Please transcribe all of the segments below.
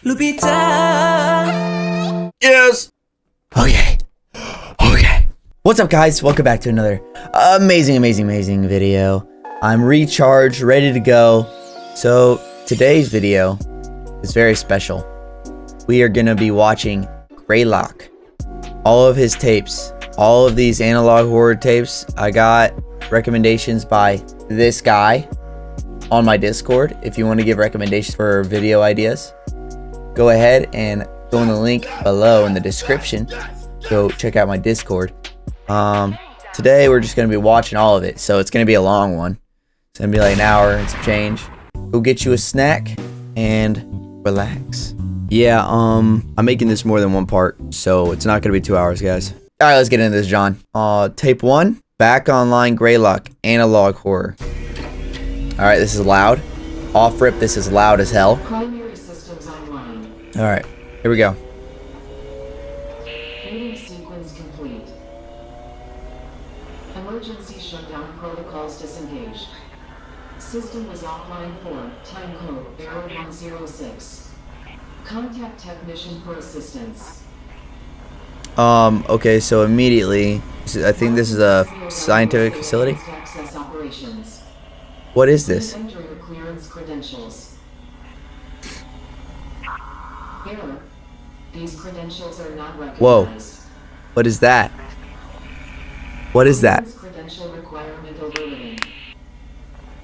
Lupita. Yes. Okay. What's up, guys? Welcome back to another amazing video. I'm recharged, ready to go. So today's video is very special. We are gonna be watching Greylock, all of his tapes, all of these analog horror tapes. I got recommendations by this guy on my Discord. If you want to give recommendations for video ideas, go ahead and go in the link below in the description. Go check out my Discord. Today we're just gonna be watching all of it, so it's gonna be a long one. It's gonna be like an hour and some change. Go get you a snack and relax. Yeah, I'm making this more than one part, so it's not gonna be 2 hours, guys. All right, let's get into this, John. Tape 1, Back Online Greylock, analog horror. All right, this is loud. Off rip, this is loud as hell. Primary systems online. All right, here we go. Meeting sequence complete. Emergency shutdown protocols disengaged. System is offline for time code 0106. Contact technician for assistance. Okay, so immediately, I think this is a scientific facility. Access operations. What is this? Enter your clearance credentials. Error. These credentials are not recognized. Whoa. What is that? What is that? Clearance credential requirement overridden.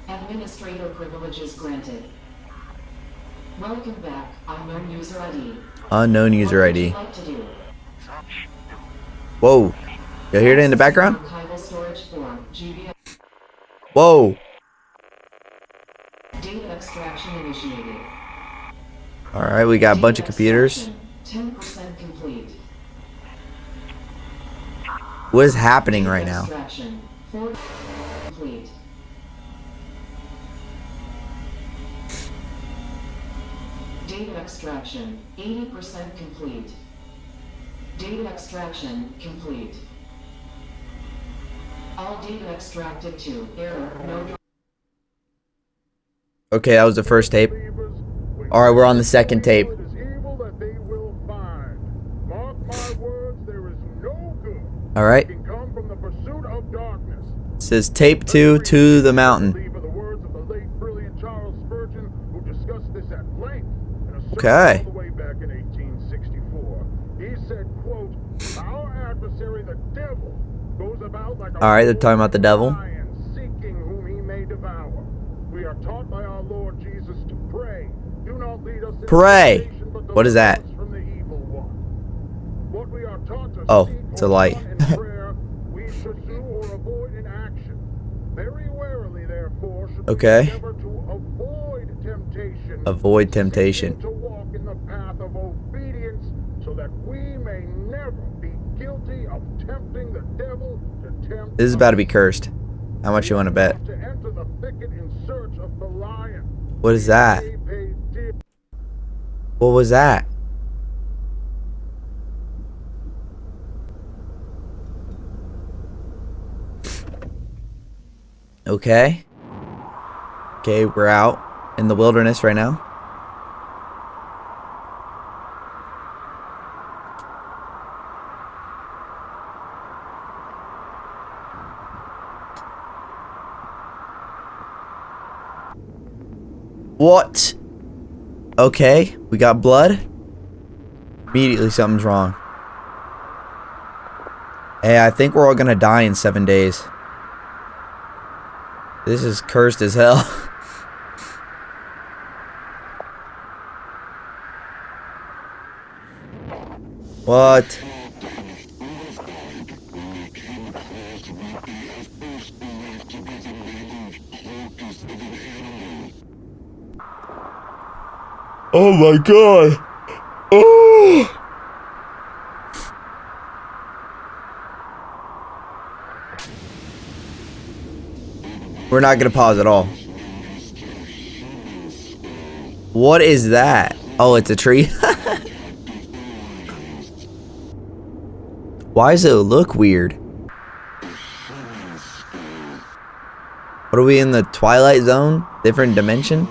Administrator privileges granted. Welcome back. Unknown user ID. Unknown user ID. What would you like to do? Whoa. You hear it in the background? Archival storage form. GBS. Whoa. Data extraction initiated. Alright, we got a bunch of computers. 10% complete. What is happening right now? Extraction. 4 complete. Data extraction. 80% complete. Data extraction complete. All data extracted to error. No. Okay, that was the first tape. Alright, we're on the second tape. Alright. It says tape 2 to the mountain. Okay. Alright, they're talking about the devil. Pray. What is that? Oh, it's a light. Okay. Avoid temptation. This is about to be cursed. How much you want to bet? What is that? What was that? Okay. Okay, we're out in the wilderness right now. What? Okay, we got blood. Immediately something's wrong. Hey, I think we're all gonna die in 7 days. This is cursed as hell. What? Oh my god. Oh. We're not gonna pause at all. What is that? Oh, it's a tree. Why does it look weird? What are we in the Twilight Zone? Different dimension?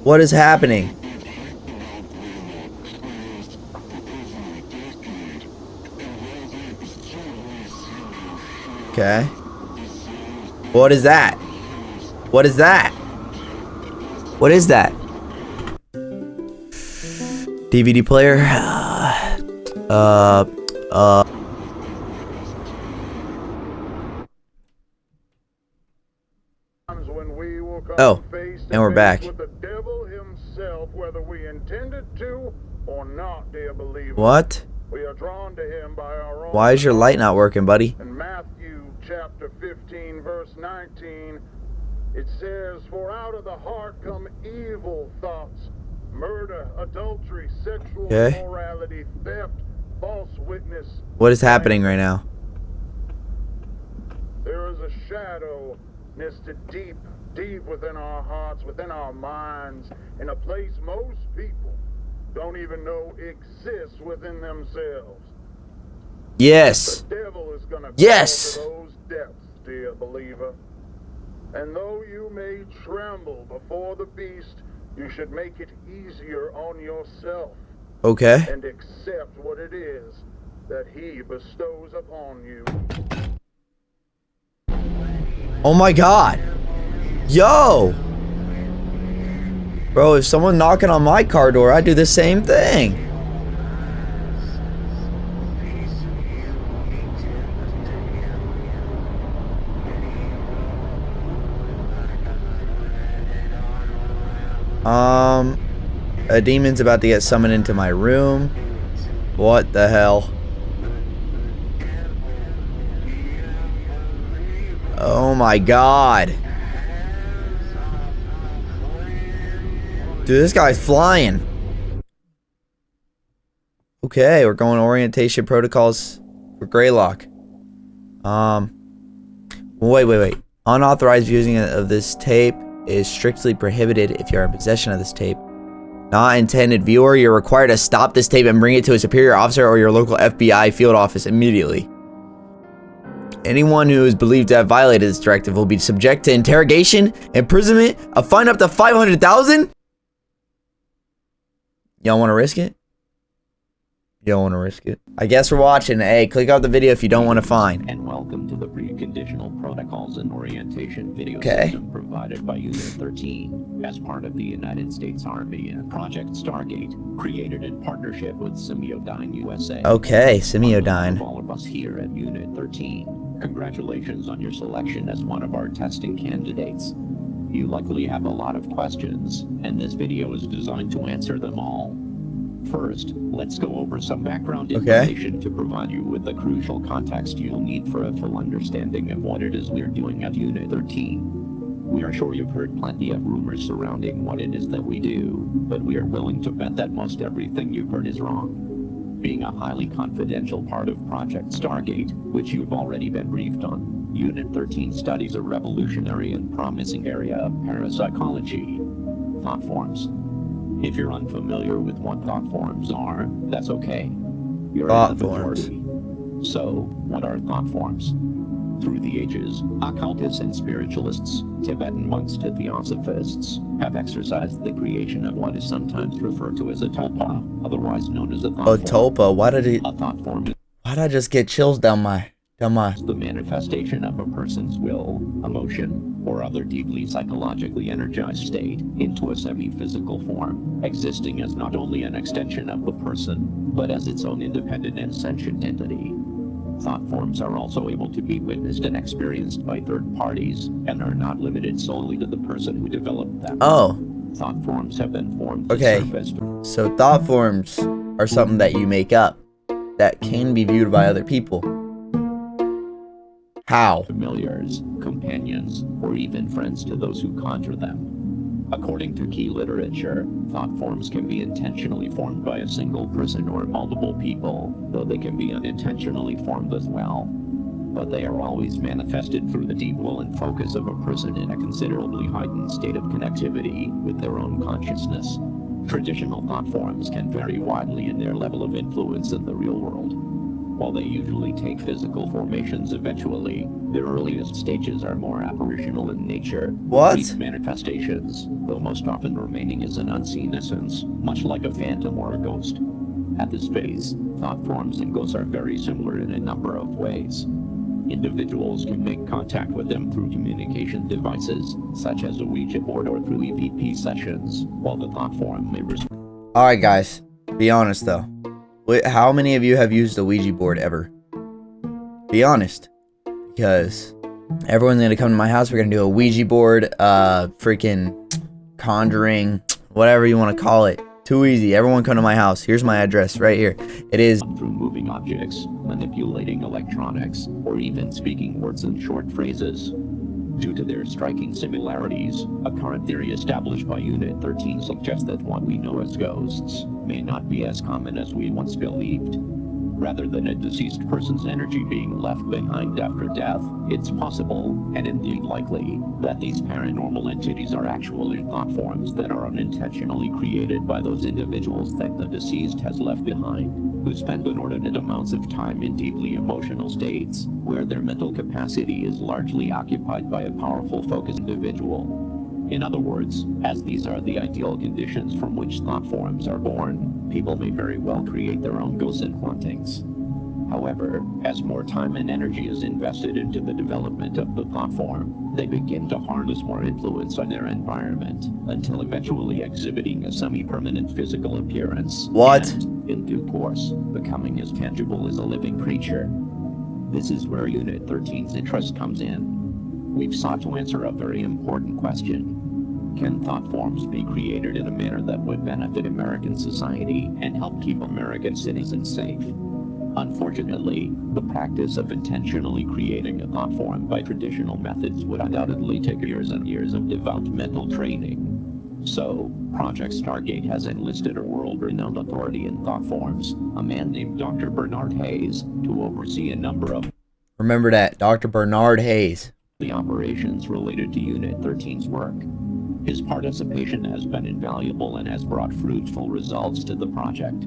What is happening? Okay. What is that? What is that? What is that? DVD player. Oh, and we're back. With the devil himself, whether we intended to or not, dear believer. What? We are drawn to him by our own. Why is your light not working, buddy? In Matthew chapter 15, verse 19, it says, "For out of the heart come evil thoughts, murder, adultery, sexual immorality, theft, false witness." What is happening right now? There is a shadow nested deep within our hearts, within our minds, in a place most people don't even know exists within themselves. Yes. The devil is gonna Yes. crawl to those depths, dear believer. And though you may tremble before the beast, you should make it easier on yourself. Okay. And accept what it is that he bestows upon you. Oh my god. Yo. Bro, if someone knocking on my car door, I'd do the same thing. A demon's about to get summoned into my room. What the hell? Oh my god. Dude, this guy's flying. Okay, we're going orientation protocols for Greylock. Wait. Unauthorized viewing of this tape is strictly prohibited if you are in possession of this tape. Not intended viewer, you're required to stop this tape and bring it to a superior officer or your local FBI field office immediately. Anyone who is believed to have violated this directive will be subject to interrogation, imprisonment, a fine up to $500,000? Y'all want to risk it? You don't want to risk it. I guess we're watching. Hey, click out the video if you don't want to fine. And welcome to the preconditional protocols and orientation video system provided by Unit 13 as part of the United States Army and Project Stargate, created in partnership with Semiodyne USA. Okay, Semiodyne. All of us here at Unit 13, congratulations on your selection as one of our testing candidates. You likely have a lot of questions, and this video is designed to answer them all. First, let's go over some background information to provide you with the crucial context you'll need for a full understanding of what it is we're doing at Unit 13. We are sure you've heard plenty of rumors surrounding what it is that we do, but we are willing to bet that most everything you've heard is wrong. Being a highly confidential part of Project Stargate, which you've already been briefed on, Unit 13 studies a revolutionary and promising area of parapsychology, thought forms. If you're unfamiliar with what thought forms are, that's okay. You're in the majority. So, what are thought forms? Through the ages, occultists and spiritualists, Tibetan monks to theosophists, have exercised the creation of what is sometimes referred to as a tulpa, otherwise known as a thought form. Tulpa, why did A thought form is why'd I just get chills down my the manifestation of a person's will, emotion, or other deeply psychologically energized state into a semi-physical form, existing as not only an extension of the person, but as its own independent and sentient entity. Thought forms are also able to be witnessed and experienced by third parties, and are not limited solely to the person who developed them. Oh. Thought forms have been formed Okay. surfaced. So thought forms are something that you make up that can be viewed by other people. How? Familiars, companions, or even friends to those who conjure them. According to key literature, thought forms can be intentionally formed by a single person or multiple people, though they can be unintentionally formed as well. But they are always manifested through the deep will and focus of a person in a considerably heightened state of connectivity with their own consciousness. Traditional thought forms can vary widely in their level of influence in the real world. While they usually take physical formations eventually, their earliest stages are more apparitional in nature. What? Brief manifestations, though most often remaining as an unseen essence, much like a phantom or a ghost. At this phase, thought forms and ghosts are very similar in a number of ways. Individuals can make contact with them through communication devices, such as a Ouija board or through EVP sessions, while the thought form may Alright guys, be honest though. How many of you have used a Ouija board ever? Be honest. Because everyone's gonna come to my house, we're gonna do a Ouija board, freaking conjuring, whatever you want to call it. Too easy. Everyone come to my house. Here's my address right here. It is through moving objects, manipulating electronics, or even speaking words and short phrases. Due to their striking similarities, a current theory established by Unit 13 suggests that what we know as ghosts may not be as common as we once believed. Rather than a deceased person's energy being left behind after death, it's possible, and indeed likely, that these paranormal entities are actually thought forms that are unintentionally created by those individuals that the deceased has left behind, who spend inordinate amounts of time in deeply emotional states, where their mental capacity is largely occupied by a powerful focused individual. In other words, as these are the ideal conditions from which thought forms are born, people may very well create their own ghosts and hauntings. However, as more time and energy is invested into the development of the thought form, they begin to harness more influence on their environment, until eventually exhibiting a semi-permanent physical appearance. What? And, in due course, becoming as tangible as a living creature. This is where Unit 13's interest comes in. We've sought to answer a very important question. Can thought forms be created in a manner that would benefit American society and help keep American citizens safe? Unfortunately, the practice of intentionally creating a thought form by traditional methods would undoubtedly take years and years of devout mental training. So, Project Stargate has enlisted a world-renowned authority in thought forms, a man named Dr. Bernard Hayes, to oversee a number of Remember that, Dr. Bernard Hayes. the operations related to Unit 13's work. His participation has been invaluable and has brought fruitful results to the project.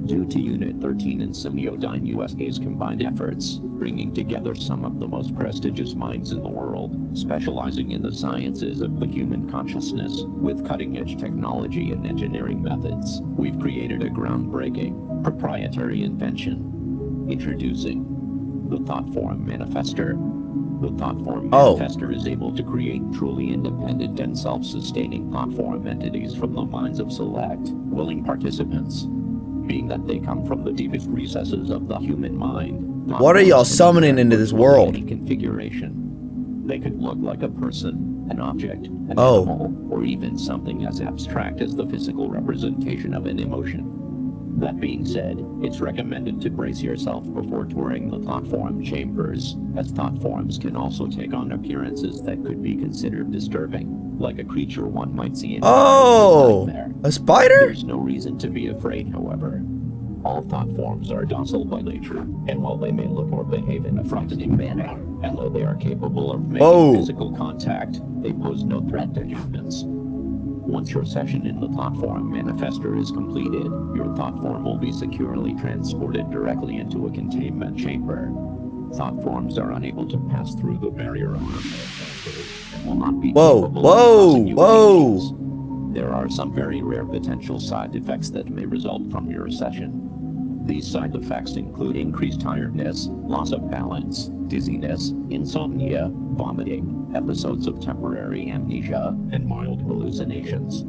Due to Unit 13 and Semiodyne USA's combined efforts, bringing together some of the most prestigious minds in the world, specializing in the sciences of the human consciousness, with cutting-edge technology and engineering methods, we've created a groundbreaking, proprietary invention. Introducing the Thought Form Manifester. The Thought Form Manifester is able to create truly independent and self-sustaining thought form entities from the minds of select, willing participants. Being that they come from the deepest recesses of the human mind. What are y'all summoning into this world? Any configuration. They could look like a person, an object, an animal, or even something as abstract as the physical representation of an emotion. That being said, it's recommended to brace yourself before touring the thought form chambers, as thought forms can also take on appearances that could be considered disturbing, like a creature one might see in a nightmare. A spider? There's no reason to be afraid, however. All thought forms are docile by nature, and while they may look or behave in a frightening manner, and though they are capable of making physical contact, they pose no threat to humans. Once your session in the Thought Form Manifester is completed, your thought form will be securely transported directly into a containment chamber. Thought forms are unable to pass through the barrier of and will not be capable of causing you lesions. There are some very rare potential side effects that may result from your session. These side effects include increased tiredness, loss of balance, dizziness, insomnia, vomiting, episodes of temporary amnesia, and mild hallucinations.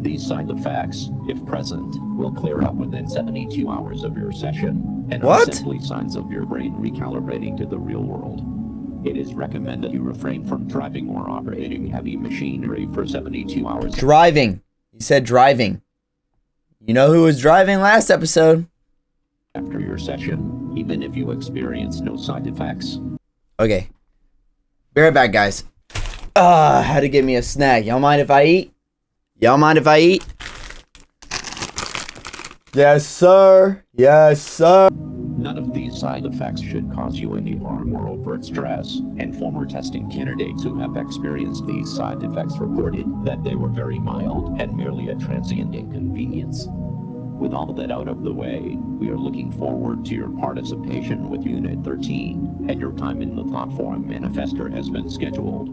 These side effects, if present, will clear up within 72 hours of your session, and are simply signs of your brain recalibrating to the real world. It is recommended you refrain from driving or operating heavy machinery for 72 hours. Driving. He said driving. You know who was driving last episode? After your session, even if you experience no side effects. Okay. Be right back, guys. Had to get me a snack. Y'all mind if I eat? Y'all mind if I eat? Yes, sir. Yes, sir. None of these side effects should cause you any harm or overt stress, and former testing candidates who have experienced these side effects reported that they were very mild and merely a transient inconvenience. With all of that out of the way, we are looking forward to your participation with Unit 13, and your time in the thought form manifester has been scheduled.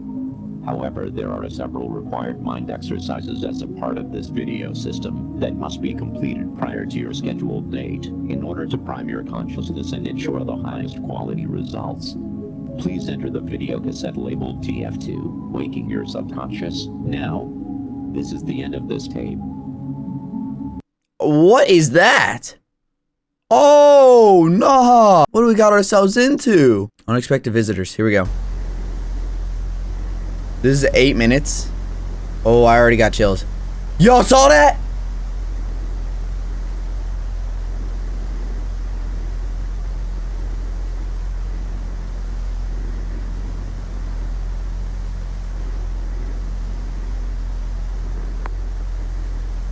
However, there are several required mind exercises as a part of this video system that must be completed prior to your scheduled date in order to prime your consciousness and ensure the highest quality results. Please enter the video cassette labeled TF2, Waking Your Subconscious, now. This is the end of this tape. What is that? Oh, no. What do we got ourselves into? Unexpected visitors. Here we go. This is 8 minutes. Oh, I already got chills. Y'all saw that?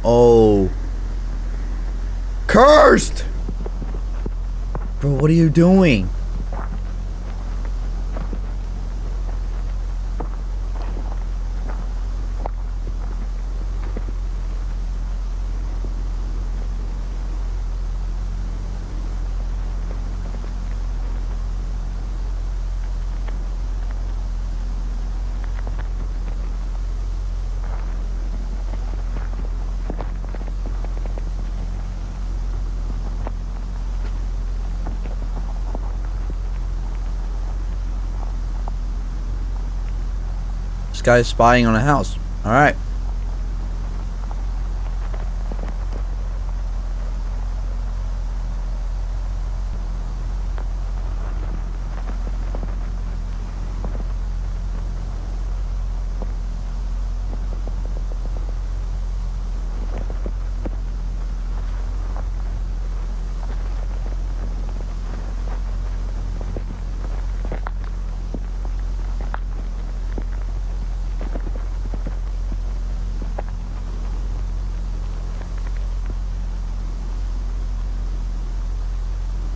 Oh. Cursed! Bro, what are you doing? This guy's spying on a house. All right.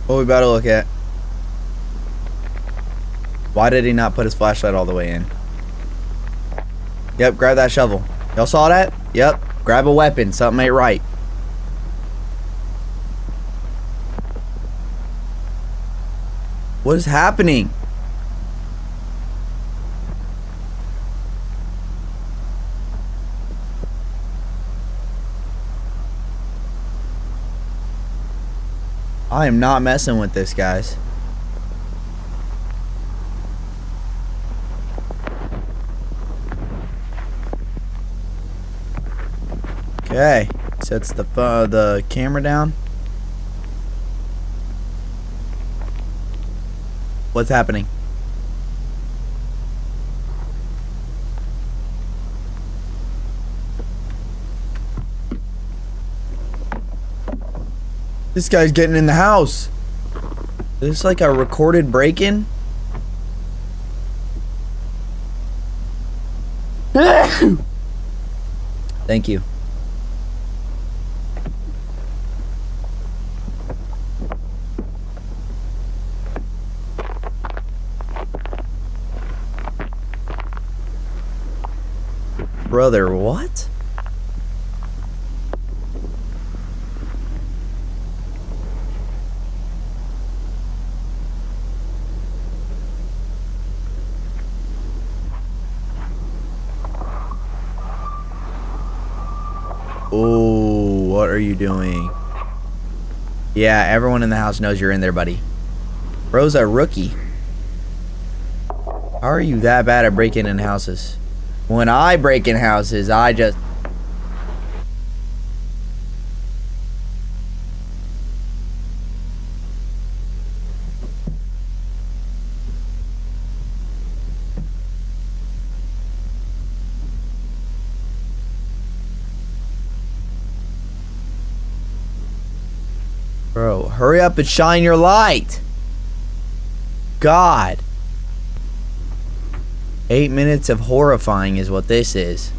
What we about to look at? Why did he not put his flashlight all the way in? Yep, grab that shovel. Y'all saw that? Yep. Grab a weapon. Something ain't right. What is happening? I am not messing with this, guys. Okay, sets the camera down. What's happening? This guy's getting in the house. Is this like a recorded break-in? Thank you. Brother, what? Oh, what are you doing? Yeah, everyone in the house knows you're in there, buddy. Bro's a rookie. How are you that bad at breaking in houses? When I break in houses, I just... Bro, hurry up and shine your light. God. 8 minutes of horrifying is what this is.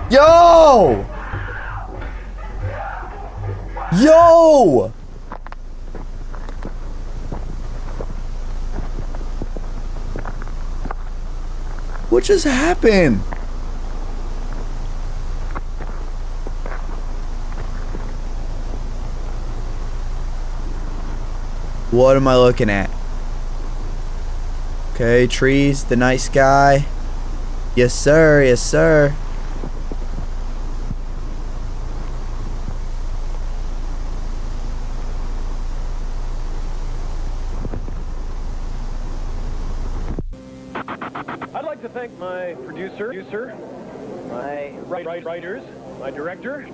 Yo! Yo! What just happened? What am I looking at? Okay, trees, the night sky. Yes, sir. Yes, sir. I'd like to thank my producer, my writers, my director,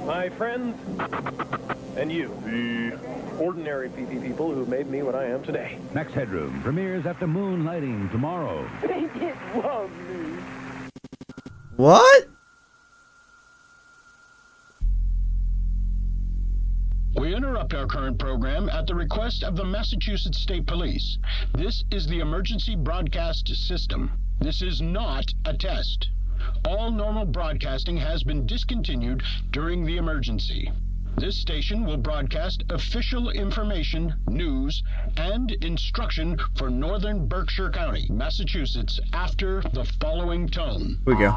my friends, and you, the ordinary people who made me what I am today. Next Headroom premieres after moonlighting tomorrow. They did love me. What? We interrupt our current program at the request of the Massachusetts State Police. This is the emergency broadcast system. This is not a test. All normal broadcasting has been discontinued during the emergency. This station will broadcast official information, news, and instruction for northern Berkshire County, Massachusetts, after the following tone. Here we go.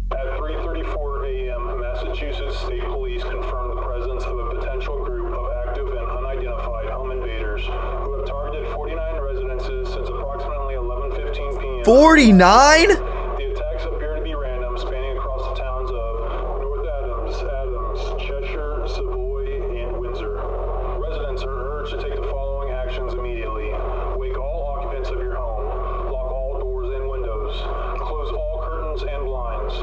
At 3:34 a.m., Massachusetts State Police confirmed the presence of a potential group of active and unidentified home invaders who have targeted 49 residences since approximately 11:15 p.m. 49? The attacks appear to be random, spanning across the towns of North Adams, Cheshire, Savoy, and Windsor. Residents are urged to take the following actions immediately. Wake all occupants of your home. Lock all doors and windows. Close all curtains and blinds.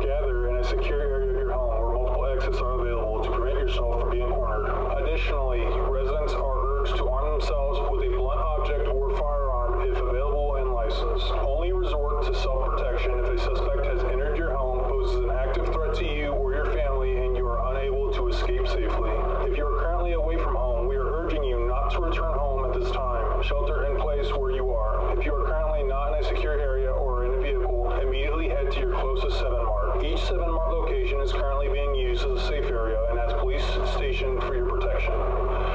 Gather in a secure area of your home where multiple exits are available to prevent yourself from being cornered. Additionally, residents are urged to arm themselves with a blunt object or firearm if available and licensed. Only resort to self-protection if a suspect has entered your home, poses an active threat to you or your family, and you are unable to escape safely. If you are currently away from home, we are urging you not to return home at this time. Shelter in place where you are. If you are currently not in a secure area or in a vehicle, immediately head to your closest 7-Mart. Each 7-Mart location is currently being used as a safe area and as police station for your protection.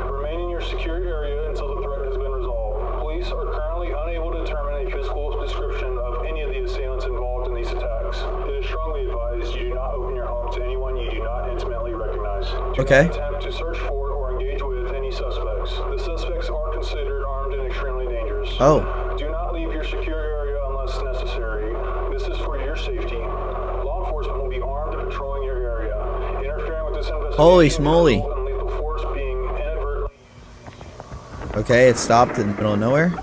Remain in your secure area until the threat has been resolved. Police are currently unable to determine a physical description of any of the assailants involved in these attacks. It is strongly advised you do not open your home to anyone you do not intimately recognize. Do Okay. not attempt to search for or engage with any suspects. The suspects are considered armed and extremely dangerous. Oh. Do not leave your secure area unless necessary. This is for your safety. Law enforcement will be armed and patrolling your area. Interfering with this investigation Holy smoly. and lethal force being inadvertently. Okay, it stopped in the middle of nowhere.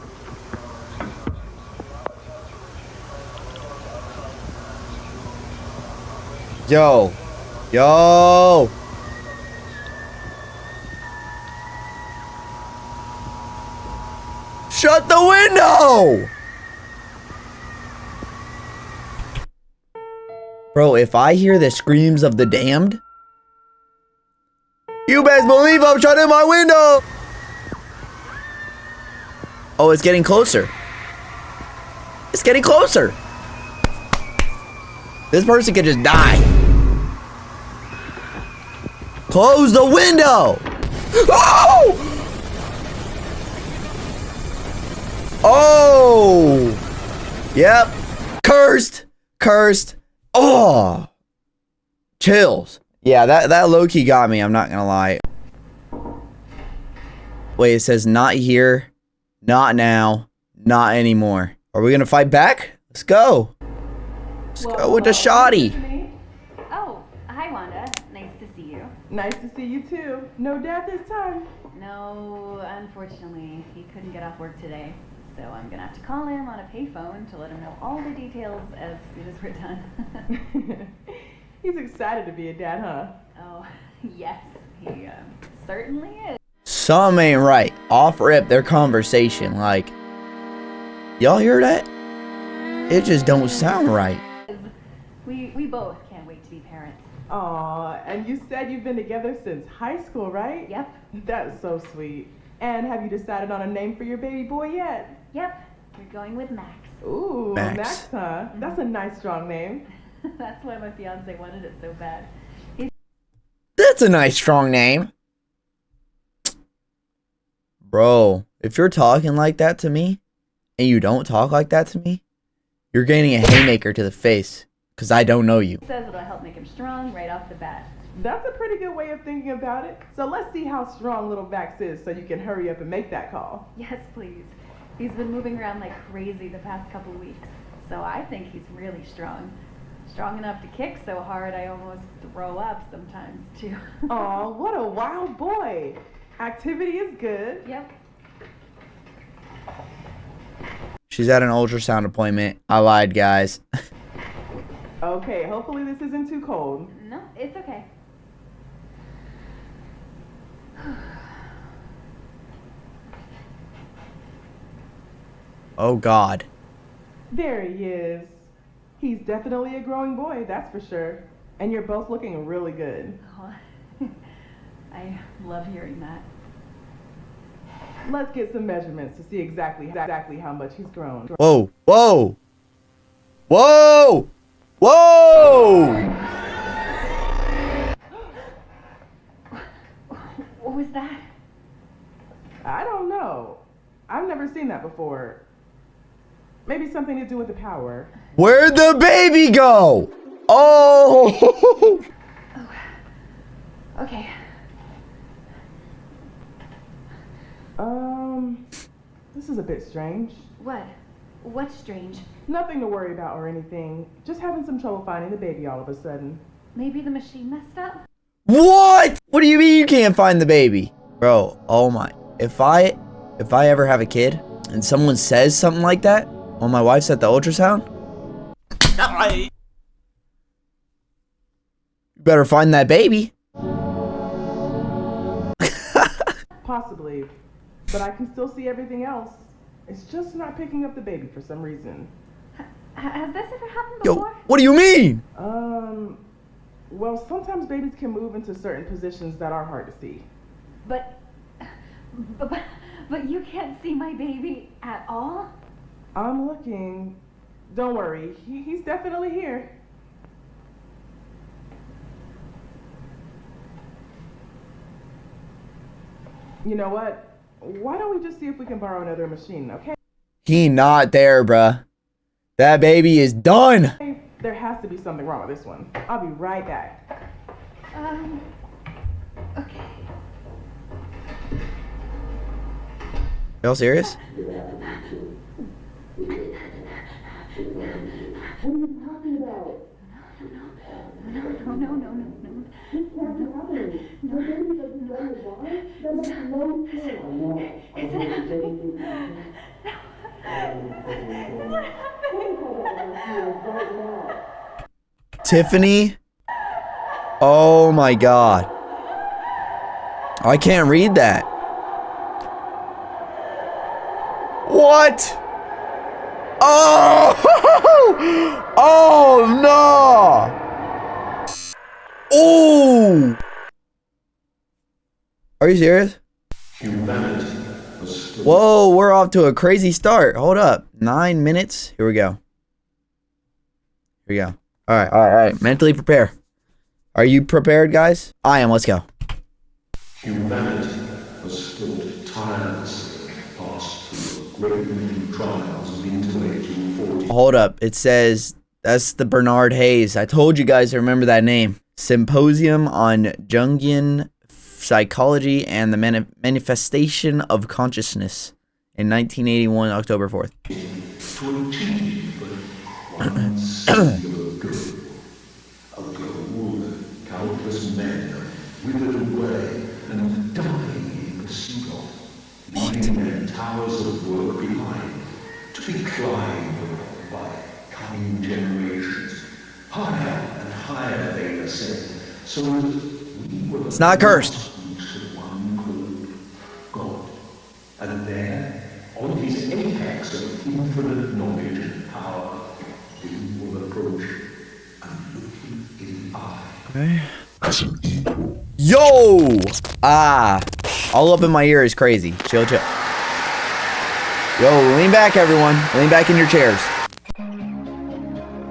Yo. Yo. Shut the window! Bro, if I hear the screams of the damned, you best believe I'm shutting my window! Oh, it's getting closer. It's getting closer. This person could just die. Close the window! Oh! Oh! Yep. Cursed. Cursed. Oh! Chills. Yeah, that low-key got me, I'm not gonna lie. Wait, it says not here, not now, not anymore. Are we gonna fight back? Let's go. Let's go with the shoddy. Oh, hi Wanda. Nice to see you. Nice to see you too. No dad this time. No, unfortunately, he couldn't get off work today. So I'm gonna have to call him on a payphone to let him know all the details as soon as we're done. He's excited to be a dad, huh? Oh, yes, he certainly is. Some ain't right. Off rip their conversation. Like, y'all hear that? It just don't sound right. We both can't wait to be parents. Aw, and you said you've been together since high school, right? Yep. That's so sweet. And have you decided on a name for your baby boy yet? Yep, we're going with Max. Ooh, Max. Max, huh? That's a nice, strong name. That's why my fiance wanted it so bad. That's a nice strong name. Bro, if you're talking like that to me, and you don't talk like that to me, you're gaining a haymaker to the face, because I don't know you. He says it'll help make him strong right off the bat. That's a pretty good way of thinking about it. So let's see how strong little Vax is so you can hurry up and make that call. Yes, please. He's been moving around like crazy the past couple weeks, so I think he's really strong. Strong enough to kick so hard I almost throw up sometimes, too. Aw, what a wild boy. Activity is good. Yep. She's at an ultrasound appointment. I lied, guys. Okay, hopefully this isn't too cold. No, it's okay. Oh, God. There he is. He's definitely a growing boy, that's for sure. And you're both looking really good. Oh, I love hearing that. Let's get some measurements to see exactly how much he's grown. Whoa, whoa, whoa, whoa! What was that? I don't know. I've never seen that before. Maybe something to do with the power. Where'd the baby go? Oh! Okay. This is a bit strange. What? What's strange? Nothing to worry about or anything. Just having some trouble finding the baby all of a sudden. Maybe the machine messed up? What? What do you mean you can't find the baby? Bro, oh my. If I ever have a kid and someone says something like that while my wife's at the ultrasound, you better find that baby. Possibly. But I can still see everything else. It's just not picking up the baby for some reason. Has this ever happened Yo, before? what do you mean? Well, sometimes babies can move into certain positions that are hard to see. But you can't see my baby at all? I'm looking. Don't worry, he's definitely here. You know what? Why don't we just see if we can borrow another machine, okay? He not there, bruh. That baby is done. There has to be something wrong with this one. I'll be right back. Okay. Y'all serious? What are you talking about? No. This can't be happening. Your baby doesn't know your body? That makes no sense. I know. Is it happening? Tiffany? Oh my God. I can't read that. What? Oh! Oh no! Oh! Are you serious? Whoa, we're off to a crazy start. Hold up. 9 minutes. Here we go. Here we go. All right. Mentally prepare. Are you prepared, guys? I am. Let's go. Humanity has fought tirelessly past through great many trials of intellectual fortitude. Hold up. It says that's the Bernard Hayes. I told you guys to remember that name. Symposium on Jungian Psychology and the Manifestation of Consciousness in 1981, October 4th. To achieve one singular goal, a goal countless men withered away and dying in pursuit of, leaving their towers of work behind, to be climbed upon by coming generations. Higher and higher they ascend, so that we were It's not cursed. one called God. And there, on his apex of infinite knowledge and power, we will approach and look him in the eye. Okay. Yo! All up in my ear is crazy. Chill. Yo, lean back, everyone. Lean back in your chairs.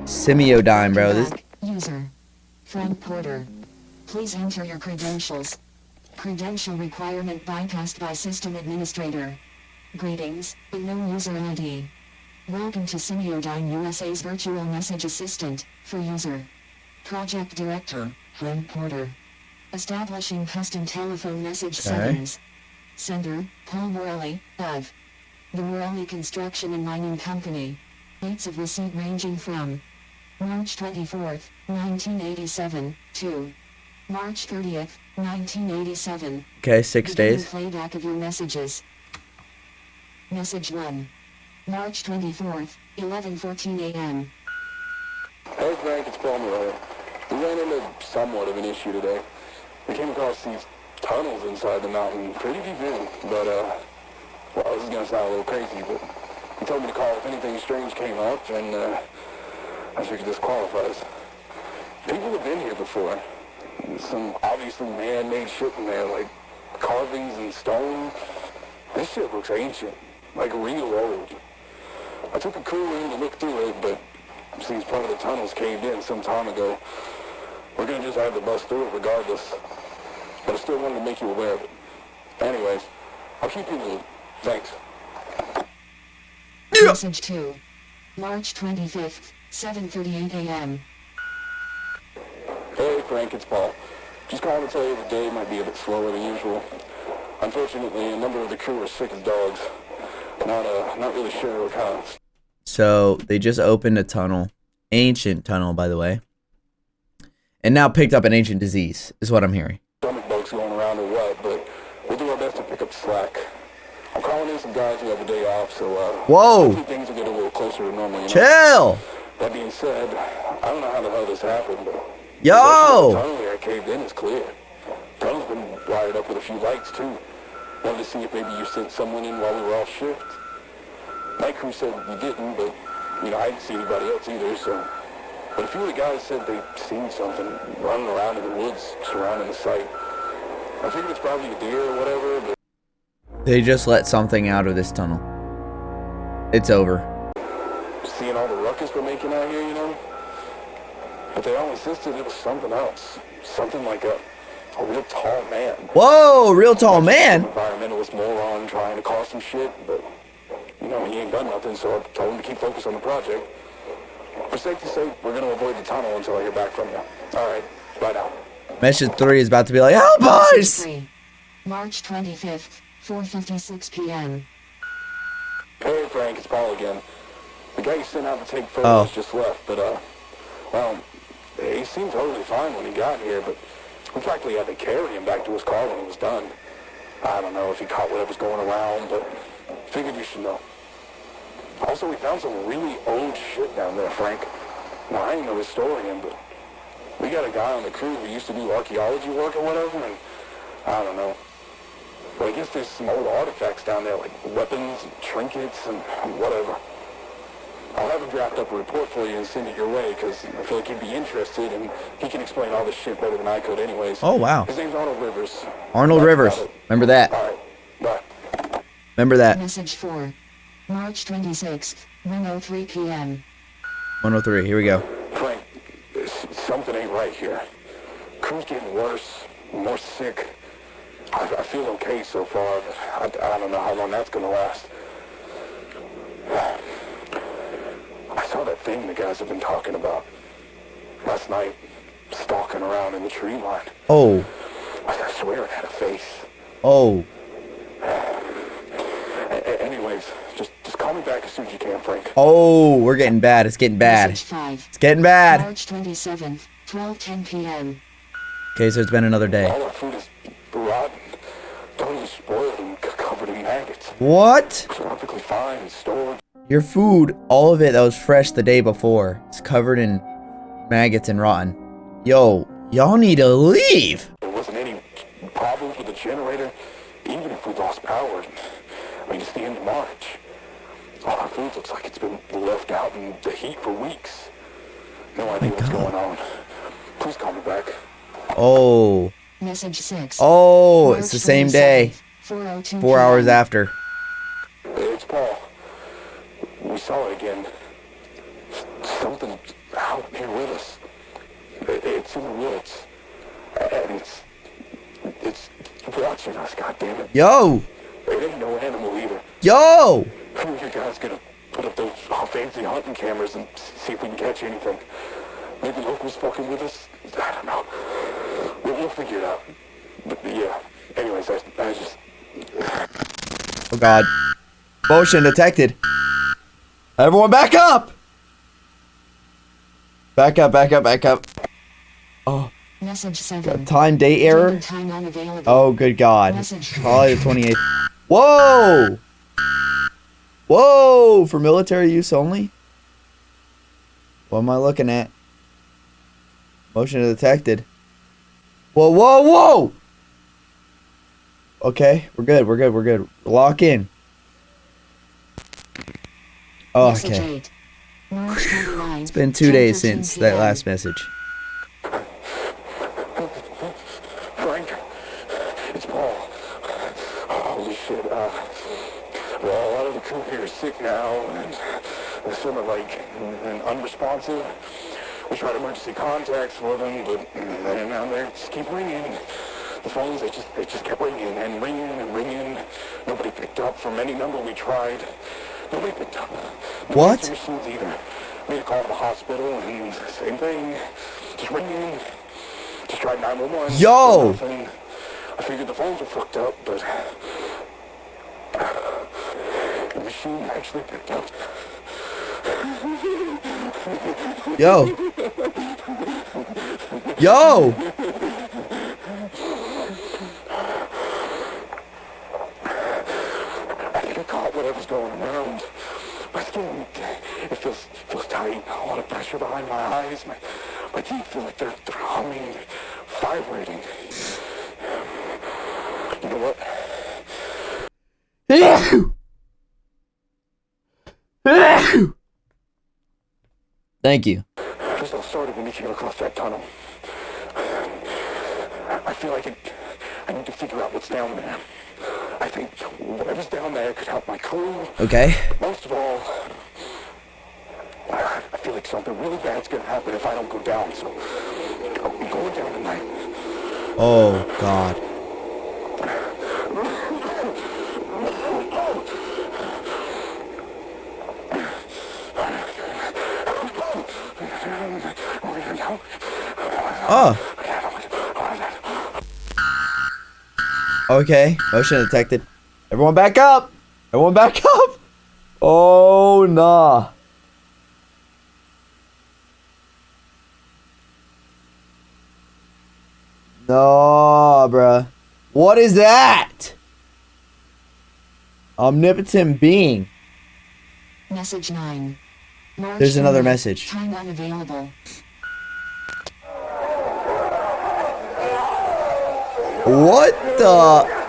Semiodyne, bro. This. User Frank Porter. Please enter your credentials. Credential requirement bypassed by system administrator. Greetings, unknown user ID. Welcome to Semiodyne USA's virtual message assistant, for user. Project Director, Frank Porter. Establishing custom telephone message settings. Sender, Paul Morelli, of the Morelli Construction and Mining Company. Dates of receipt ranging from March 24th, 1987, to March 30th, 1987. Okay, 6 days. Playback of your messages. Message 1. March 24th, 11:14 a.m. Hey Frank, it's Paul Morelli. We ran into somewhat of an issue today. We came across these tunnels inside the mountain, pretty deep in, but well, this is gonna sound a little crazy, but he told me to call if anything strange came up, and I figured this qualifies. People have been here before. Some obviously man-made shit in there, like carvings and stone. This shit looks ancient, like real old. I took a crew in to look through it, but since part of the tunnels caved in some time ago, we're gonna just have to bust through it regardless. But I still wanted to make you aware of it. Anyways, I'll keep you in the loop. Thanks. Message 2. March 25th, 7:38 a.m. Hey Frank, it's Paul. Just calling to tell you the day might be a bit slower than usual. Unfortunately, a number of the crew are sick as dogs. Not really sure what kind of... So they just opened a tunnel, ancient tunnel, by the way, and now picked up an ancient disease, is what I'm hearing. Stomach bugs going around or what, but we'll do our best to pick up slack. I'm calling in some guys who have a day off, so whoa, hopefully things will get a little closer to normal. You know? Chill. That being said, I don't know how the hell this happened, but yo, the tunnel here caved in is clear. The tunnel's been wired up with a few lights too. Wanted to see if maybe you sent someone in while we were off shift. Night crew said you didn't, but I didn't see anybody else either, so... But a few of the guys said they'd seen something running around in the woods surrounding the site. I figured it's probably a deer or whatever, but... They just let something out of this tunnel. It's over. Seeing all the ruckus we're making out here, you know? But they all insisted it was something else. Something like a real tall man. Whoa, real tall man? Environmentalist moron trying to cause some shit, but... he ain't done nothing, so I told him to keep focused on the project. For safety's sake, we're going to avoid the tunnel until I hear back from you. Alright, bye now. Message 3 is about to be like, help us! March 25th, 4:56 p.m. Hey Frank, it's Paul again. The guy you sent out to take photos just left, but well, he seemed totally fine when he got here, but we practically had to carry him back to his car when he was done. I don't know if he caught whatever's going around, but figured you should know. Also, we found some really old shit down there, Frank. Now, I ain't no historian, but we got a guy on the crew who used to do archaeology work or whatever, and I don't know. But I guess there's some old artifacts down there, like weapons and trinkets and whatever. I'll have him draft up a report for you and send it your way, because I feel like he'd be interested, and he can explain all this shit better than I could anyways. Oh, wow. His name's Arnold Rivers. Arnold Rivers. Remember that. All right, bye. Remember that. Message 4. March 26th, 1:03 p.m. 103, here we go. Frank, something ain't right here. Crew's getting worse, more sick. I feel okay so far, but I don't know how long that's gonna last. I saw that thing the guys have been talking about last night, stalking around in the tree line. Oh. I swear it had a face. Oh. Anyways, just call me back as soon as you can, Frank. Oh, we're getting bad. It's getting bad. Message 5. It's getting bad. March 27th, 12:10 p.m. Okay, so it's been another day. All our food is rotten, totally spoiled and covered in maggots. What? Perfectly fine and stored. Your food, all of it that was fresh the day before, is covered in maggots and rotten. Yo, y'all need to leave. There wasn't any problems with the generator, even if we lost power. I mean, it's the end of March. All our food looks like it's been left out in the heat for weeks. No idea what's going on. Please call me back. Oh. Message 6. Oh, March it's the same day. 4:02 4 hours after. It's Paul. We saw it again. Something out here with us. It's in the woods. And it's Yo! It ain't no animal either. Yo! Who are you guys gonna put up those fancy hunting cameras and see if we can catch anything? Maybe locals fucking with us? I don't know. We'll figure it out. But yeah. Anyways, I just... Oh god. Motion detected. Everyone back up! Back up, back up, back up. Oh. Message 7. Time date error? Time unavailable. Oh, good god. Message. Probably the 28th. Whoa! Whoa! For military use only? What am I looking at? Motion detected. Whoa, whoa, whoa! Okay, we're good, we're good, we're good. Lock in. Oh, Message okay. 8. March 29, It's been 2 days 10:13 since that PM. last message. Frank, it's Paul. Holy shit, well, a lot of the crew here is sick now, and they're sort of like unresponsive. We tried emergency contacts for them, but then now they just keep ringing. The phones, they just kept ringing and ringing and ringing. Nobody picked up from any number we tried. Nobody picked up. No What? answer machines either. Made a call to the hospital and same thing. Just ringing. Just tried 911. Yo! Nothing. I figured the phones were fucked up, but the machine actually picked up. Yo! Yo! I think I caught whatever's going around. My skin, it feels tight. A lot of pressure behind my eyes. My teeth feel like they're humming, vibrating. You know what? Thank you. Just all started when you came across that tunnel. I feel like I need to figure out what's down there. I think whatever's down there could help my crew. Okay. Most of all, I feel like something really bad's gonna happen if I don't go down, so I'm going down tonight. Oh, God. Oh. Okay. Motion detected. Everyone back up! Everyone back up! Oh, nah. No, bruh. What is that? Omnipotent being. Message 9. March There's another 29, message. Time unavailable. What the?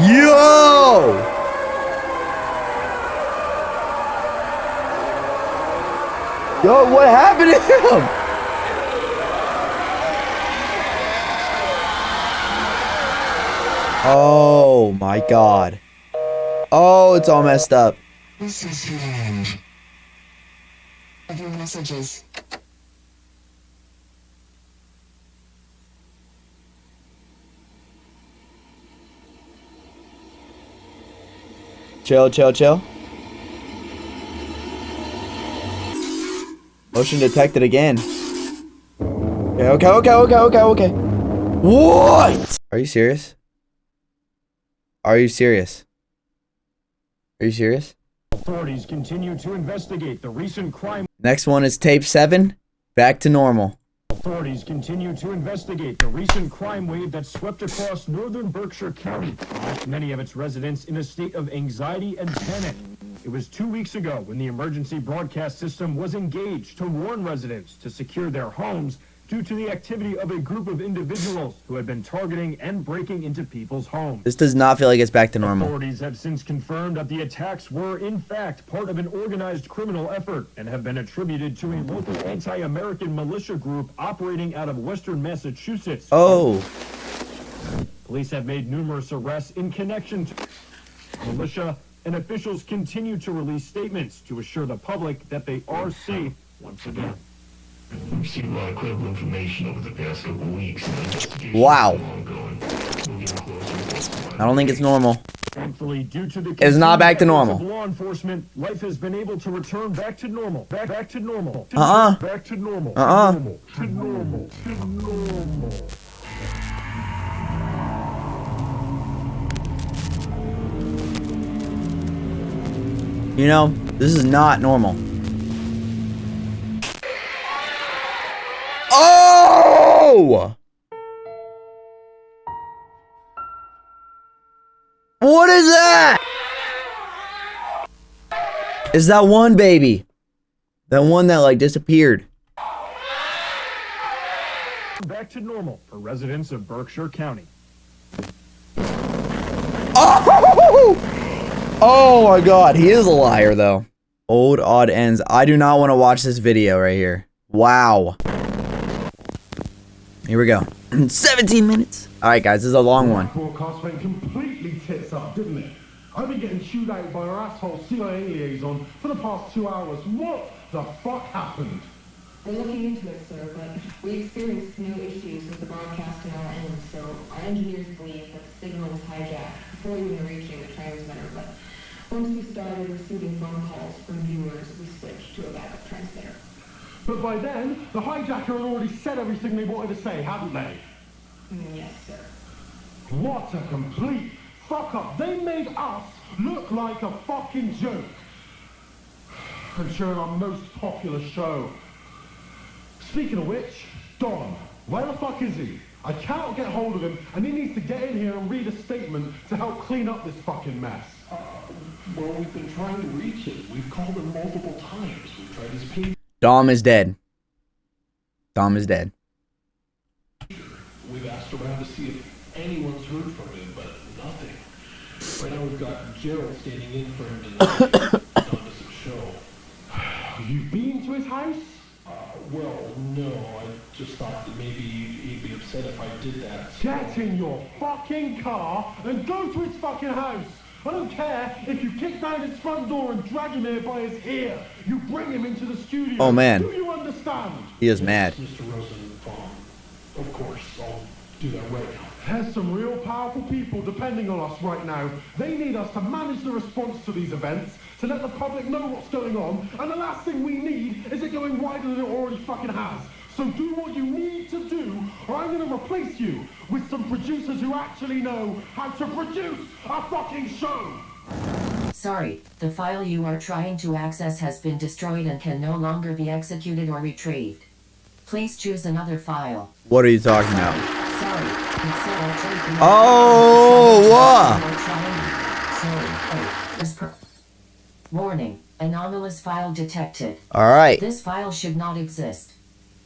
Yo! Yo, what happened to him? Oh my god. Oh, it's all messed up. This is the end of your messages. Chill, chill, chill. Motion detected again. Okay. What? Are you serious? Are you serious? Are you serious? Authorities continue to investigate the recent crime. Next one is tape 7. Back to normal. Authorities continue to investigate the recent crime wave that swept across northern Berkshire County, left many of its residents in a state of anxiety and panic. It was 2 weeks ago when the emergency broadcast system was engaged to warn residents to secure their homes due to the activity of a group of individuals who had been targeting and breaking into people's homes. This does not feel like it's back to normal. Authorities have since confirmed that the attacks were, in fact, part of an organized criminal effort and have been attributed to a local anti-American militia group operating out of western Massachusetts. Oh. Police have made numerous arrests in connection to militia, and officials continue to release statements to assure the public that they are safe Once again, we've seen a lot of credible information over the past couple of weeks. Wow. I don't think it's normal. Thankfully, due to the It's not back to normal. of law enforcement, life has been able to return back to normal. Back to normal. Uh-uh. Back to normal. Uh-uh. To normal. To normal. You know, this is not normal. Oh! What is that? Is that one baby? That one that like disappeared. Back to normal for residents of Berkshire County. Oh! Oh my god, he is a liar though. Old odd ends. I do not want to watch this video right here. Wow. Here we go. 17 minutes. Alright guys, this is a long one. Broadcast went completely tits up, didn't it? I've been getting chewed out by our asshole CIA liaison for the past 2 hours. What the fuck happened? We're looking into it, sir, but we experienced no issues with the broadcast on our end, so our engineers believe that the signal was hijacked before even reaching the transmitter, but once we started receiving phone calls from viewers, we switched to a backup transmitter. But by then, the hijacker had already said everything they wanted to say, hadn't they? Yes, sir. What a complete fuck up. They made us look like a fucking joke. And showing our most popular show. Speaking of which, Don, where the fuck is he? I cannot get hold of him, and he needs to get in here and read a statement to help clean up this fucking mess. Well, we've been trying to reach him. We've called him multiple times. We've tried his page. Dom is dead. Dom is dead. We've asked around to see if anyone's heard from him, but nothing. Right now we've got Gerald standing in for him tonight. Don doesn't show. You've been to his house? Well, no. I just thought that maybe he'd be upset if I did that. Get in your fucking car and go to his fucking house. I don't care if you kick down his front door and drag him here by his ear. You bring him into the studio. Oh, man. Do you understand? He is mad. Mr. Rosenbaum. Of course, I'll do that right now. There's some real powerful people depending on us right now. They need us to manage the response to these events, to let the public know what's going on, and the last thing we need is it going wider than it already fucking has. So do what you need to do, or I'm gonna replace you with some producers who actually know how to produce a fucking show! Sorry, the file you are trying to access has been destroyed and can no longer be executed or retrieved. Please choose another file. What are you talking about? Sorry, it said altered. Oh, what? Warning, anomalous file detected. Alright. This file should not exist.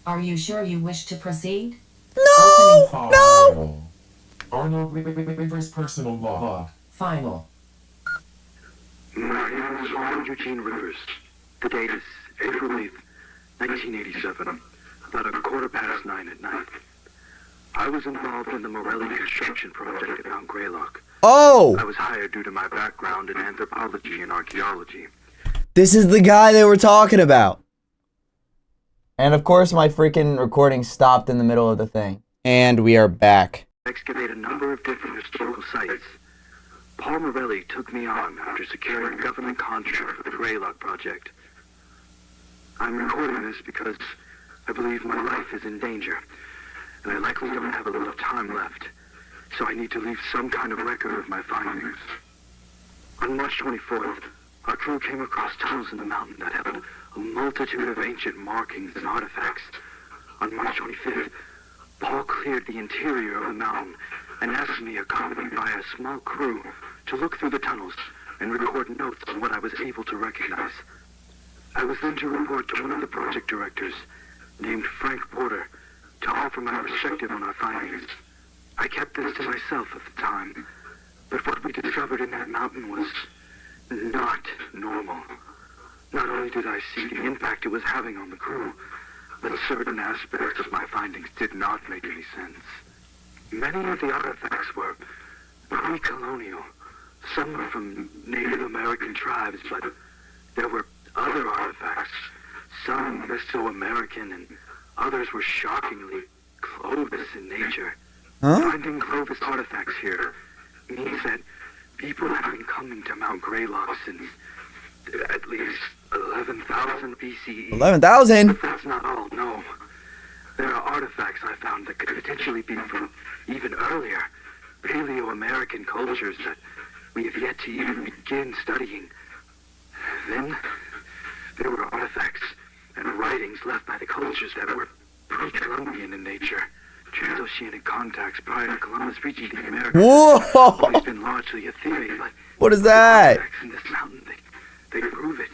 Are you sure you wish to proceed? No! No! Arnold Rivers personal log. Final. My name is Arnold Eugene Rivers. The date is April 8th, 1987, about 9:15 at night. I was involved in the Morelli construction project at Mount Greylock. Oh! I was hired due to my background in anthropology and archaeology. This is the guy they were talking about. And of course my freaking recording stopped in the middle of the thing. And we are back. Excavate a number of different historical sites. Paul Morelli took me on after securing a government contract for the Greylock project. I'm recording this because I believe my life is in danger, and I likely don't have a lot of time left, so I need to leave some kind of record of my findings. On March 24th, our crew came across tunnels in the mountain that held a multitude of ancient markings and artifacts. On March 25th, Paul cleared the interior of the mountain and asked me, accompanied by a small crew, to look through the tunnels and record notes on what I was able to recognize. I was then to report to one of the project directors, named Frank Porter, to offer my perspective on our findings. I kept this to myself at the time, but what we discovered in that mountain was not normal. Not only did I see the impact it was having on the crew, but certain aspects of my findings did not make any sense. Many of the artifacts were pre-colonial. Some were from Native American tribes, but there were other artifacts, Some Mesoamerican and others were shockingly Clovis in nature. Huh? Finding Clovis artifacts here means that people have been coming to Mount Greylock since at least 11,000 BCE. 11,000? But that's not all, no. There are artifacts I found that could potentially be from even earlier Paleo-American cultures that we have yet to even begin studying. Then, there were artifacts and writings left by the cultures that were pre-Columbian in nature. Transoceanic contacts prior to Columbus reaching the Americas. Whoa! Always been largely a theory, but what is that? artifacts in this mountain, they prove it.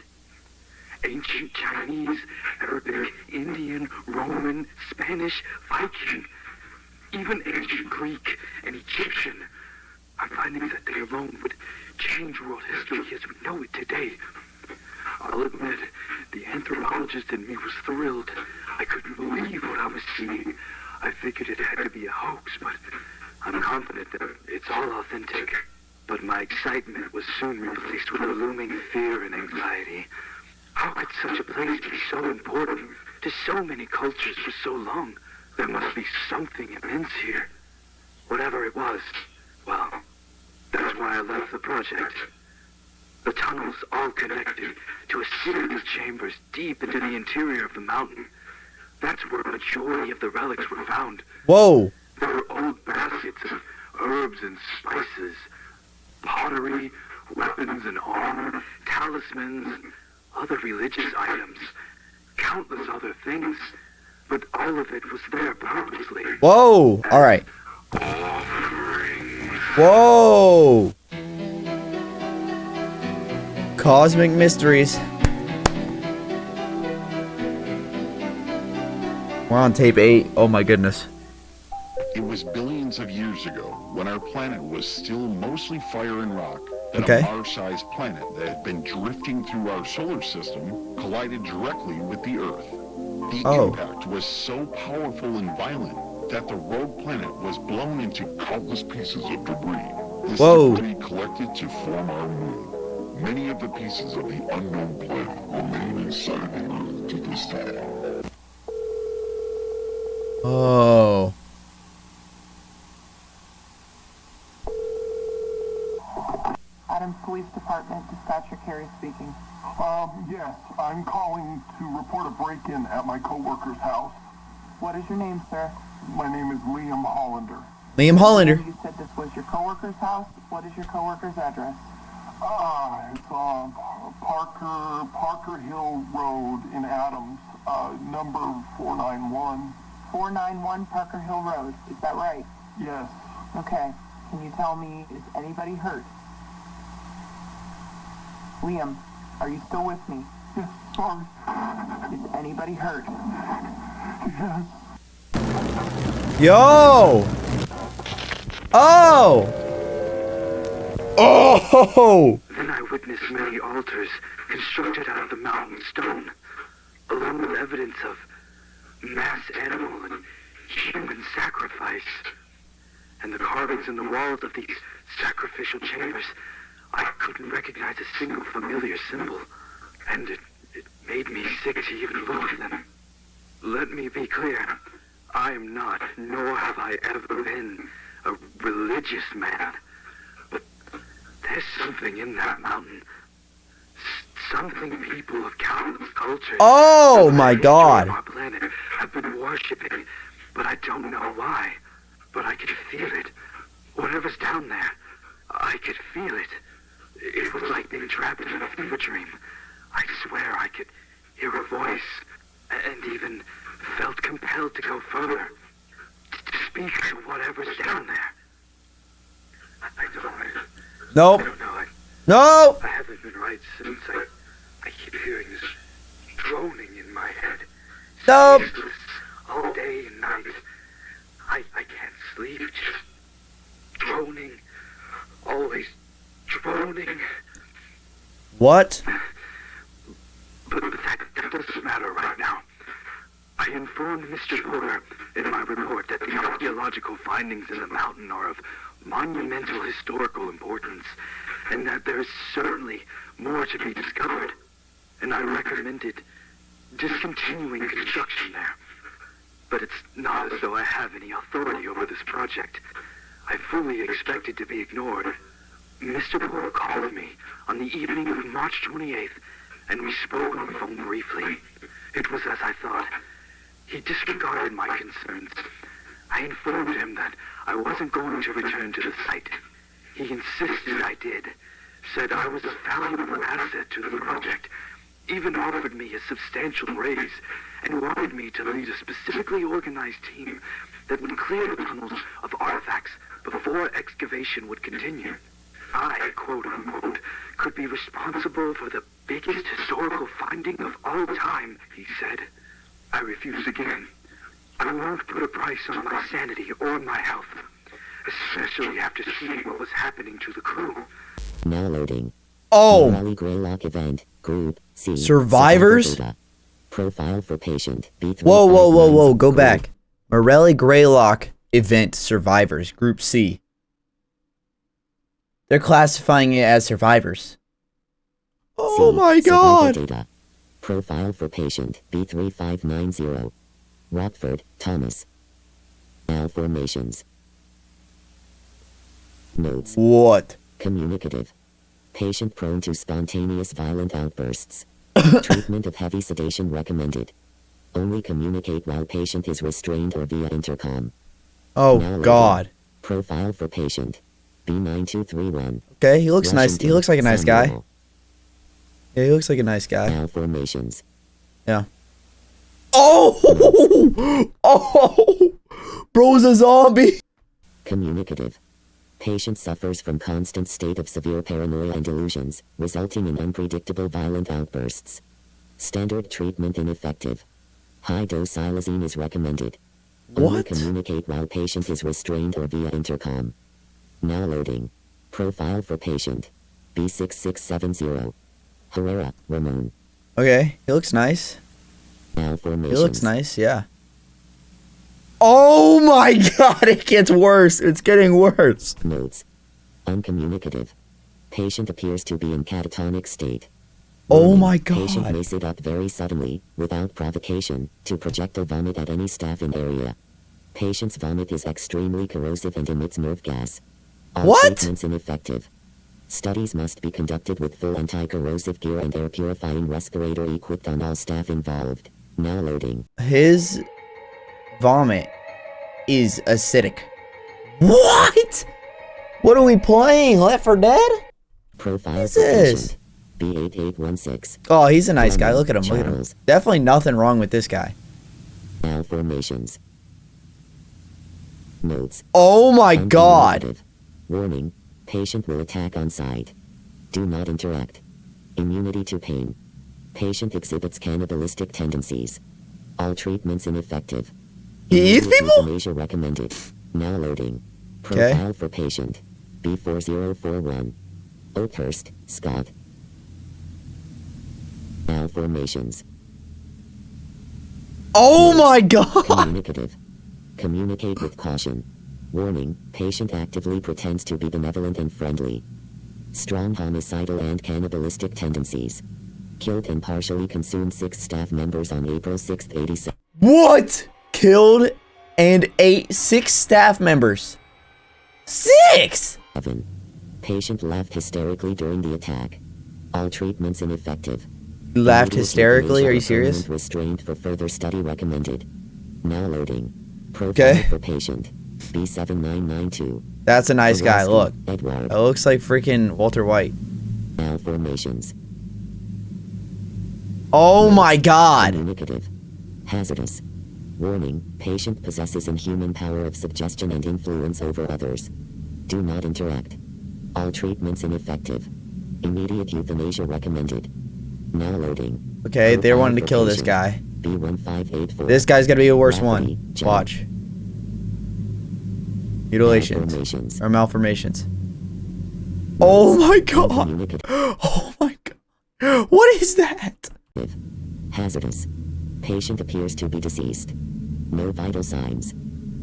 Ancient Chinese, Arabic, Indian, Roman, Spanish, Viking, even ancient Greek and Egyptian are findings that they alone would change world history as we know it today. I'll admit, the anthropologist in me was thrilled. I couldn't believe what I was seeing. I figured it had to be a hoax, but I'm confident that it's all authentic. But my excitement was soon replaced with a looming fear and anxiety. How could such a place be so important to so many cultures for so long? There must be something immense here. Whatever it was, well, that's why I left the project. The tunnels all connected to a series of chambers deep into the interior of the mountain. That's where a majority of the relics were found. Whoa. There were old baskets of herbs and spices, pottery, weapons and armor, talismans, and other religious items, countless other things, but all of it was there purposely. Whoa. All right. Whoa. Cosmic mysteries. We're on tape 8. Oh my goodness. It was billions of years ago, when our planet was still mostly fire and rock, that Okay. a Mars-sized planet that had been drifting through our solar system collided directly with the Earth. The impact was so powerful and violent that the rogue planet was blown into countless pieces of debris. This debris collected to form our moon. Many of the pieces of the unknown planet remain inside the Earth to this day. Oh. Adams Police Department, Dispatcher Carey speaking. Yes, I'm calling to report a break-in at my coworker's house. What is your name, sir? My name is Liam Hollander. Liam Hollander. You said this was your coworker's house. What is your coworker's address? It's Parker Hill Road in Adams, number 491. 491 Parker Hill Road. Is that right? Yes. Okay. Can you tell me, is anybody hurt? Liam, are you still with me? Yes, sorry. Is anybody hurt? Yes. Yo! Oh! Oh! Then I witnessed many altars constructed out of the mountain stone, along with evidence of mass animal and human sacrifice. And the carvings in the walls of these sacrificial chambers, I couldn't recognize a single familiar symbol, and it made me sick to even look at them. Let me be clear, I am not, nor have I ever been, a religious man. But there's something in that mountain. Something people of countless cultures... Oh my God! ...on our planet have been worshipping, but I don't know why. But I could feel it. Whatever's down there, I could feel it. It was like being trapped in a fever dream. I swear I could hear a voice, and even felt compelled to go further, to speak to whatever's down there. I Nope. don't know. No! I haven't been right since. I keep hearing this droning in my head. Nope. Ceaseless, all day and night. I can't sleep, just droning, always droning. What? But that doesn't matter right now. I informed Mr. Porter in my report that the archaeological findings in the mountain are of monumental historical importance, and that there is certainly more to be discovered. And I recommended discontinuing construction there. But it's not as though I have any authority over this project. I fully expected to be ignored. Mr. Poole called me on the evening of March 28th, and we spoke on the phone briefly. It was as I thought. He disregarded my concerns. I informed him that I wasn't going to return to the site. He insisted I did, said I was a valuable asset to the project, even offered me a substantial raise, and wanted me to lead a specifically organized team that would clear the tunnels of artifacts before excavation would continue. I, quote unquote, could be responsible for the biggest historical finding of all time, he said. I refused again. I won't put a price on my sanity or my health, especially after seeing what was happening to the crew. Now loading. Oh! Rally Greylock event, group C. Survivors? Profile for patient. Whoa, whoa, whoa, whoa, go back. Morelli Greylock event survivors, group C. They're classifying it as survivors. Oh my god! Data. Profile for patient B3590. Rockford, Thomas. Malformations. Notes. What? Communicative. Patient prone to spontaneous violent outbursts. Treatment of heavy sedation recommended. Only communicate while patient is restrained or via intercom. Oh god. Profile for patient B9231. Okay, he looks nice. He looks like a nice guy. Samuel. Yeah, he looks like a nice guy. Malformations. Yeah. Oh! Oh! Bro's a zombie! Communicative. Patient suffers from constant state of severe paranoia and delusions, resulting in unpredictable violent outbursts. Standard treatment ineffective. High-dose xylazine is recommended. Only communicate while patient is restrained or via intercom. Now loading. Profile for patient B6670. Herrera, Ramon. Okay, he looks nice. Malformations. He looks nice, yeah. Oh my god, it gets worse. It's getting worse. Notes. Uncommunicative. Patient appears to be in catatonic state. Oh my god. Patient may sit up very suddenly, without provocation, to projectile vomit at any staff in area. Patient's vomit is extremely corrosive and emits nerve gas. All treatments ineffective. Studies must be conducted with full anti-corrosive gear and air purifying respirator equipped on all staff involved. Now loading. His vomit is acidic. What? What are we playing? Left 4 Dead? Profile what is this? B8816. Oh, he's a nice guy. Look at him. Look at him. Definitely nothing wrong with this guy. Malformations. Notes. Oh my god. Warning. Patient will attack on sight. Do not interact. Immunity to pain. Patient exhibits cannibalistic tendencies. All treatments ineffective. He eats people? Euthanasia recommended. Now loading. Profile for patient B4041. Oakhurst, Scott. Malformations. Oh my god! Communicative. Communicate with caution. Warning, patient actively pretends to be benevolent and friendly. Strong homicidal and cannibalistic tendencies. Killed and partially consumed 6 staff members on April 6, 87. What? Killed and ate 6 staff members. 6! Patient laughed hysterically during the attack. All treatments ineffective. You laughed hysterically? Are you serious? Restraint for further study recommended. Now loading. Profile for patient B7992. That's a nice guy. Look. Edward. It looks like freaking Walter White. Malformations. Oh my god. Communicative. Hazardous. Warning, patient possesses inhuman power of suggestion and influence over others. Do not interact. All treatments ineffective. Immediate euthanasia recommended. Now loading. Okay, they wanted to kill this guy. B1584. This guy's gonna be a worse one. Watch. Mutilations. Or malformations. Oh my god! Oh my god! What is that? Hazardous. Patient appears to be deceased. No vital signs.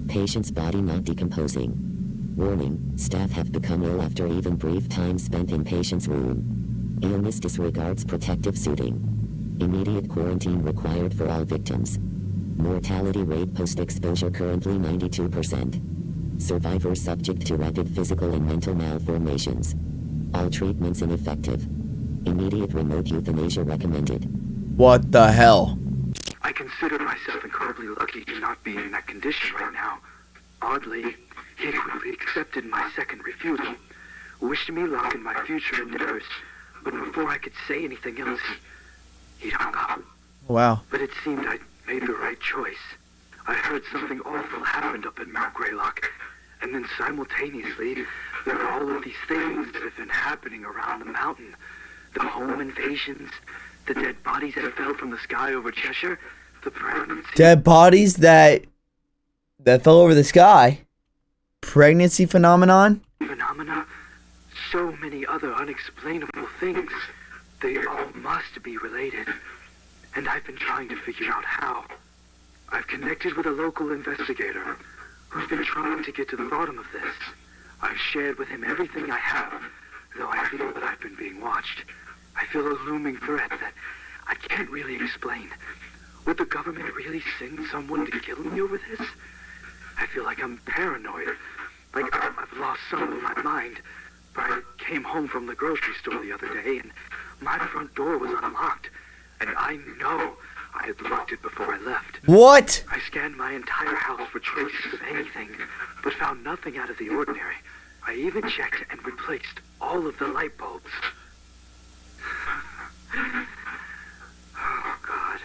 Patient's body not decomposing. Warning, staff have become ill after even brief time spent in patient's room. Illness disregards protective suiting. Immediate quarantine required for all victims. Mortality rate post-exposure currently 92%. Survivors subject to rapid physical and mental malformations. All treatments ineffective. Immediate remote euthanasia recommended. What the hell? I consider myself incredibly lucky to not be in that condition right now. Oddly, he quickly accepted my second refusal, wished me luck in my future endeavors, but before I could say anything else, he'd hung up. Wow. But it seemed I'd made the right choice. I heard something awful happened up at Mount Greylock, and then simultaneously, there were all of these things that have been happening around the mountain. The home invasions, the dead bodies that fell from the sky over Cheshire, the pregnancy... Dead bodies that fell over the sky? Pregnancy phenomenon? Phenomena, so many other unexplainable things. They all must be related, and I've been trying to figure out how. I've connected with a local investigator who's been trying to get to the bottom of this. I've shared with him everything I have, though I feel that I've been being watched. I feel a looming threat that I can't really explain. Would the government really send someone to kill me over this? I feel like I'm paranoid, like I've lost some of my mind. But I came home from the grocery store the other day, and my front door was unlocked, and I know I had locked it before I left. What? I scanned my entire house for traces of anything, but found nothing out of the ordinary. I even checked and replaced all of the light bulbs. Oh, God.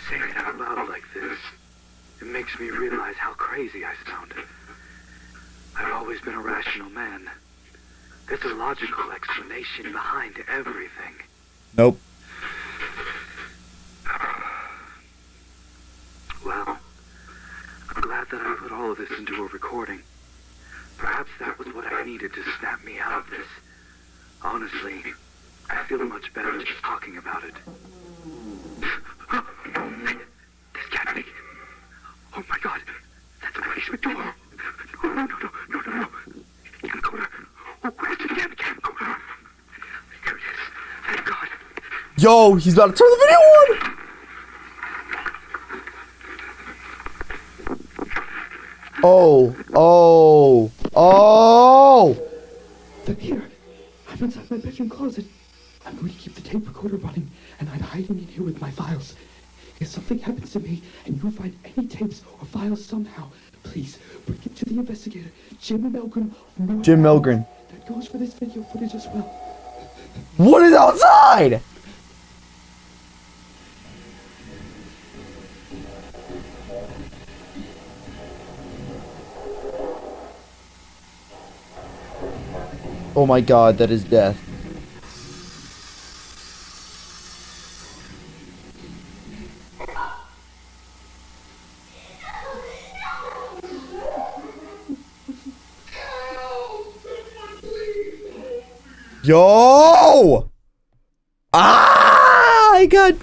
Saying it out loud like this, it makes me realize how crazy I sound. I've always been a rational man. There's a logical explanation behind everything. Nope. Well, I'm glad that I put all of this into a recording. Perhaps that was what I needed to snap me out of this. Honestly, I feel much better just talking about it. This can't be. Oh my God, that's the basement door. No. Camcorder. Oh, where's the damn camcorder? There it is. Thank God. Yo, he's about to turn the video on. Oh. They're here. I'm inside my bedroom closet. I'm going to keep the tape recorder running, and I'm hiding in here with my files. If something happens to me, and you find any tapes or files somehow, please bring it to the investigator, Jim Milgren. Jim Milgren. That goes for this video footage as well. What is outside? Oh my God, that is death. Yo! Ah! I got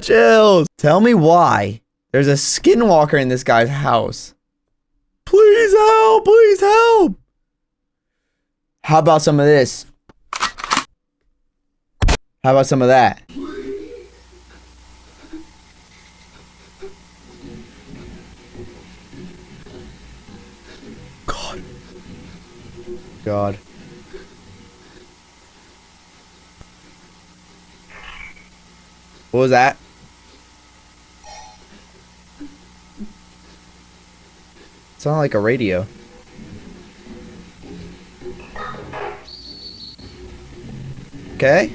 chills. Tell me why there's a skinwalker in this guy's house. Please help! How about some of this? How about some of that? God. What was that? Sounded like a radio. Okay.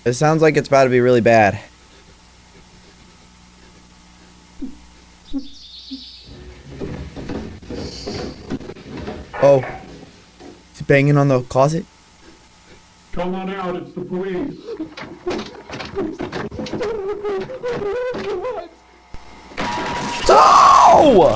It sounds like it's about to be really bad. Oh. Is he banging on the closet? Come on out, it's the police. Oh!